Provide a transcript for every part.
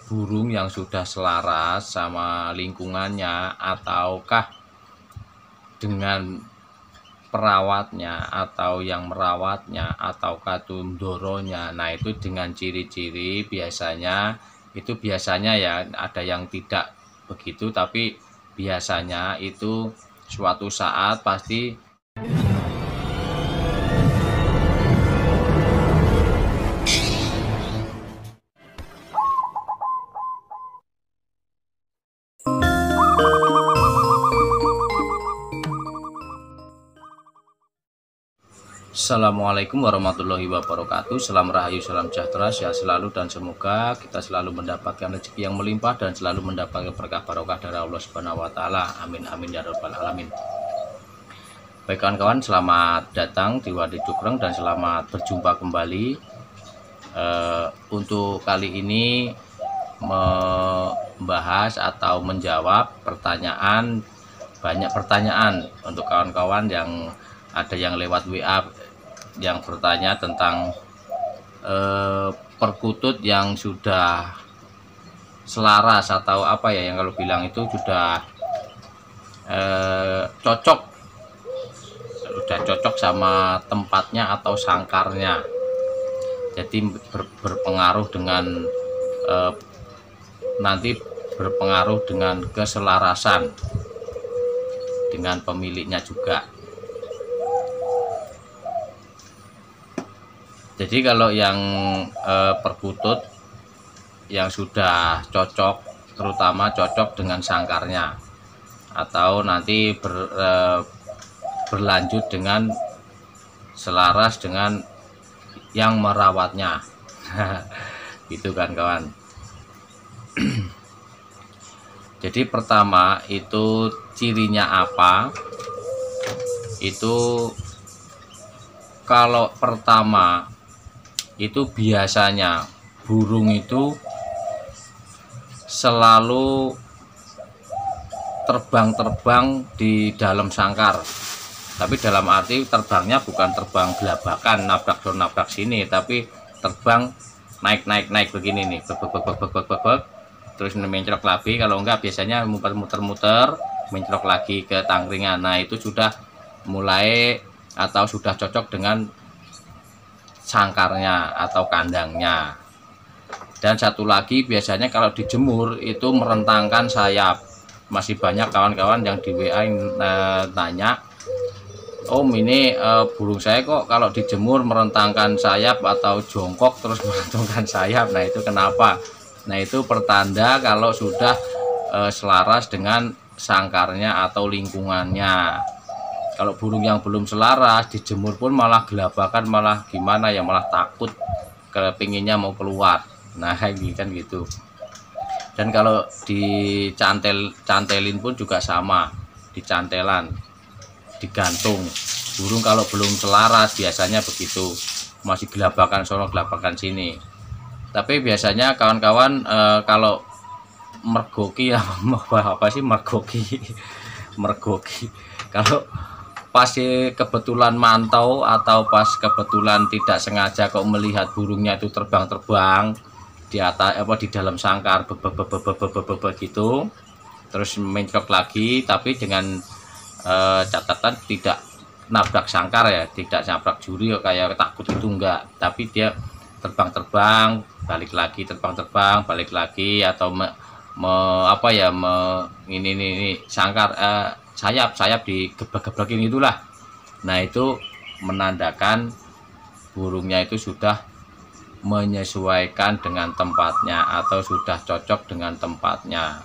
burung yang sudah selaras sama lingkungannya, ataukah dengan perawatnya atau yang merawatnya ataukah tundoronya. Nah, itu dengan ciri-ciri biasanya ya ada yang tidak begitu, tapi biasanya itu suatu saat pasti Assalamualaikum warahmatullahi wabarakatuh. Salam rahayu, salam sejahtera, sehat selalu, dan semoga kita selalu mendapatkan rezeki yang melimpah dan selalu mendapatkan berkah barokah dari Allah Subhanahu wa taala. Amin amin ya rabbal alamin. Baik kawan-kawan, selamat datang di Wadi Cukreng dan selamat berjumpa kembali. Untuk kali ini membahas atau menjawab banyak pertanyaan untuk kawan-kawan yang ada yang lewat WA yang bertanya tentang perkutut yang sudah selaras atau apa ya, yang kalau bilang itu sudah cocok sama tempatnya atau sangkarnya. Jadi berpengaruh dengan nanti berpengaruh dengan keselarasan dengan pemiliknya juga. Jadi kalau yang perkutut yang sudah cocok, terutama cocok dengan sangkarnya, atau nanti berlanjut dengan selaras dengan yang merawatnya. Gitu kan kawan. Jadi pertama itu cirinya apa? Itu kalau pertama itu biasanya burung itu selalu terbang-terbang di dalam sangkar. Tapi dalam arti terbangnya bukan terbang gelabakan, nabrak sini, tapi terbang naik begini nih, terus mencrok lagi. Kalau enggak biasanya muter-muter mencrok lagi ke tangkringan. Nah, itu sudah mulai atau sudah cocok dengan sangkarnya atau kandangnya. Dan satu lagi biasanya kalau dijemur itu merentangkan sayap. Masih banyak kawan-kawan yang di WA tanya, Om, ini burung saya kok kalau dijemur merentangkan sayap atau jongkok terus merentangkan sayap. Nah, itu kenapa? Nah, itu pertanda kalau sudah selaras dengan sangkarnya atau lingkungannya. Kalau burung yang belum selaras dijemur pun malah gelabakan, malah gimana ya, malah takut kepinginnya mau keluar. Nah, ini kan gitu. Dan kalau dicantelin pun juga sama, dicantelan, digantung. Burung kalau belum selaras biasanya begitu, masih gelabakan sono gelabakan sini. Tapi biasanya kawan-kawan kalau mergoki ya, apa sih mergoki? Mergoki. Kalau pas kebetulan mantau atau pas kebetulan tidak sengaja kok melihat burungnya itu terbang-terbang di atas di dalam sangkar gitu, terus mencrok lagi, tapi dengan catatan tidak nabrak sangkar ya, tidak nabrak juri kayak takut itu enggak, tapi dia terbang-terbang balik lagi, terbang-terbang balik lagi, atau ini sangkar sayap digebrak-gebrakin itulah. Nah, itu menandakan burungnya itu sudah menyesuaikan dengan tempatnya atau sudah cocok dengan tempatnya.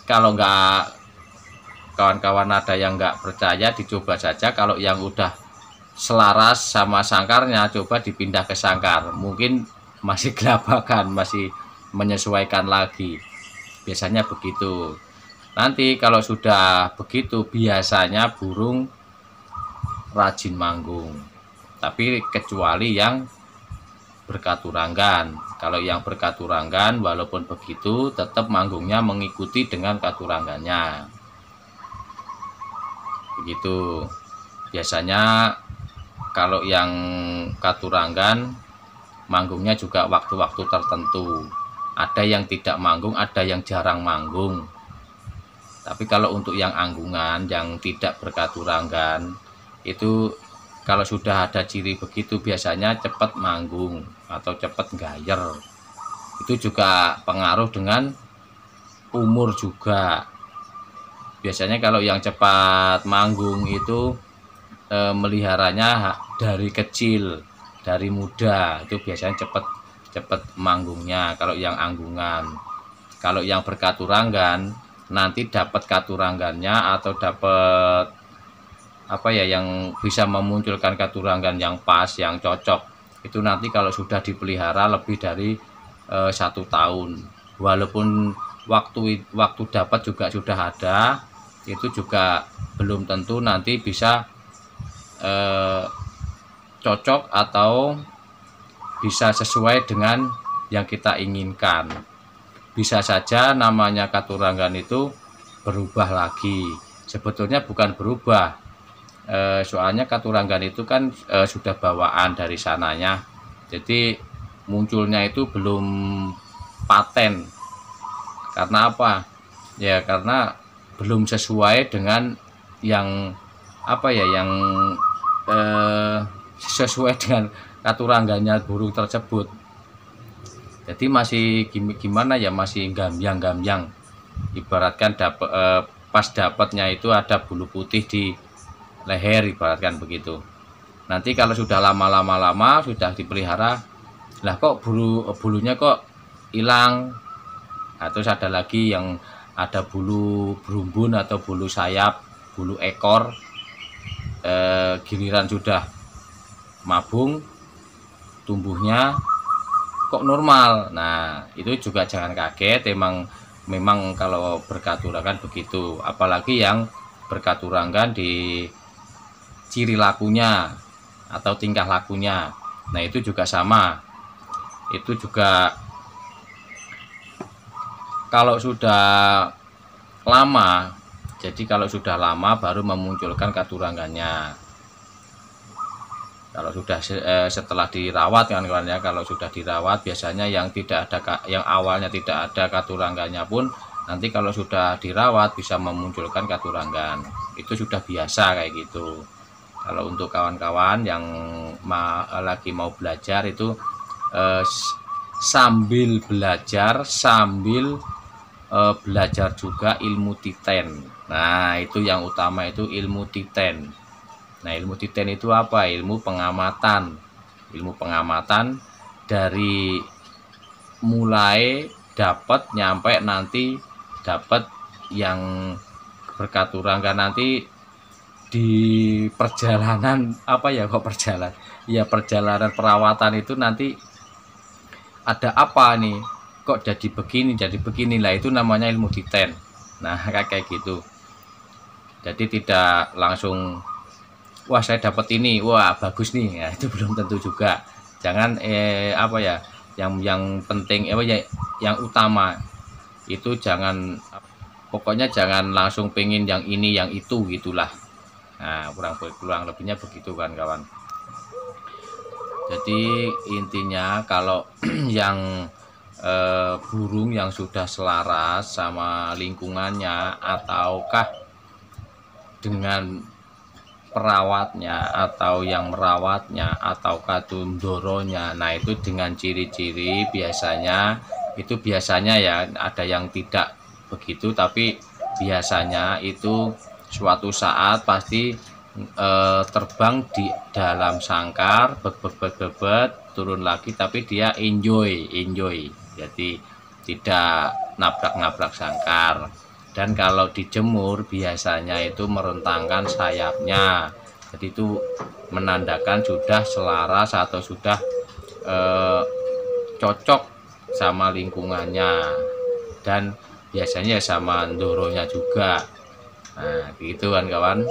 Kalau enggak, kawan-kawan ada yang enggak percaya, dicoba saja. Kalau yang udah selaras sama sangkarnya, coba dipindah ke sangkar, mungkin masih gelabakan, masih menyesuaikan lagi. Biasanya begitu. Nanti kalau sudah begitu biasanya burung rajin manggung. Tapi kecuali yang berkaturanggan. Kalau yang berkaturanggan walaupun begitu tetap manggungnya mengikuti dengan katuranggannya. Begitu. Biasanya kalau yang katuranggan manggungnya juga waktu-waktu tertentu. Ada yang tidak manggung, ada yang jarang manggung. Tapi kalau untuk yang anggungan, yang tidak berkaturanggan, itu kalau sudah ada ciri begitu biasanya cepat manggung atau cepat gayer. Itu juga pengaruh dengan umur juga. Biasanya kalau yang cepat manggung itu meliharanya dari kecil, dari muda, itu biasanya cepat manggungnya kalau yang anggungan. Kalau yang berkaturanggan nanti dapat katuranggannya atau dapat apa ya, yang bisa memunculkan katuranggan yang pas, yang cocok, itu nanti kalau sudah dipelihara lebih dari 1 tahun. Walaupun waktu dapat juga sudah ada, itu juga belum tentu nanti bisa cocok atau bisa sesuai dengan yang kita inginkan. Bisa saja namanya katuranggan itu berubah lagi. Sebetulnya bukan berubah, soalnya katuranggan itu kan sudah bawaan dari sananya. Jadi munculnya itu belum paten. Karena apa? Ya karena belum sesuai dengan yang apa ya, yang sesuai dengan katuranggannya burung tersebut. Jadi masih gimana ya, masih gambyang-gambyang. Ibaratkan pas dapatnya itu ada bulu putih di leher, ibaratkan begitu. Nanti kalau sudah lama sudah dipelihara, lah kok bulunya kok hilang. Nah, terus ada lagi yang ada bulu berumbun atau bulu sayap, bulu ekor, giliran sudah mabung tumbuhnya kok normal. Nah itu juga jangan kaget, memang kalau berkaturanggan begitu, apalagi yang berkaturanggan di ciri lakunya atau tingkah lakunya. Nah itu juga sama, itu juga kalau sudah lama. Jadi kalau sudah lama baru memunculkan katuranggannya. Kalau sudah setelah dirawat kan kawan ya, kalau sudah dirawat biasanya yang tidak ada, yang awalnya tidak ada katuranggannya pun nanti kalau sudah dirawat bisa memunculkan katuranggan. Itu sudah biasa kayak gitu. Kalau untuk kawan-kawan yang lagi mau belajar itu sambil belajar sambil belajar juga ilmu titen. Nah itu yang utama, itu ilmu titen. Nah ilmu titen itu apa? Ilmu pengamatan. Ilmu pengamatan dari mulai dapat nyampe nanti dapat yang berkaturanggan. Nanti di perjalanan apa ya, kok perjalanan ya, perjalanan perawatan itu nanti ada apa nih, kok jadi begini lah, itu namanya ilmu titen. Nah kayak gitu. Jadi tidak langsung wah saya dapat ini, wah bagus nih. Nah, itu belum tentu juga. Jangan apa ya, yang penting ya, yang utama itu jangan, pokoknya jangan langsung pengen yang ini yang itu gitulah. Nah kurang lebihnya begitu kan kawan. Jadi intinya kalau yang burung yang sudah selaras sama lingkungannya ataukah dengan perawatnya atau yang merawatnya atau katundoronya, nah itu dengan ciri-ciri biasanya ya ada yang tidak begitu, tapi biasanya itu suatu saat pasti terbang di dalam sangkar, bebet turun lagi, tapi dia enjoy, jadi tidak nabrak sangkar. Dan kalau dijemur biasanya itu merentangkan sayapnya, jadi itu menandakan sudah selaras atau sudah cocok sama lingkungannya, dan biasanya sama ndoronya juga. Nah gitu kan kawan.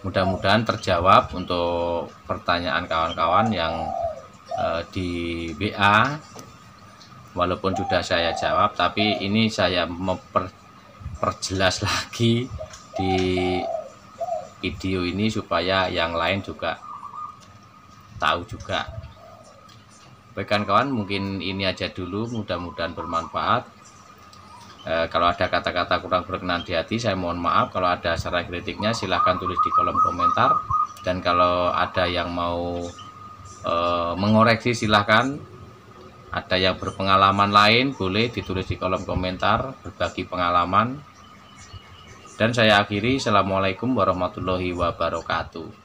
Mudah-mudahan terjawab untuk pertanyaan kawan-kawan yang di WA. Walaupun sudah saya jawab, tapi ini saya memperjelas lagi di video ini supaya yang lain juga tahu juga. Baik kawan-kawan, mungkin ini aja dulu, mudah-mudahan bermanfaat. Kalau ada kata-kata kurang berkenan di hati, saya mohon maaf. Kalau ada saran kritiknya silahkan tulis di kolom komentar, dan kalau ada yang mau mengoreksi silahkan. Ada yang berpengalaman lain boleh ditulis di kolom komentar, berbagi pengalaman. Dan saya akhiri, assalamualaikum warahmatullahi wabarakatuh.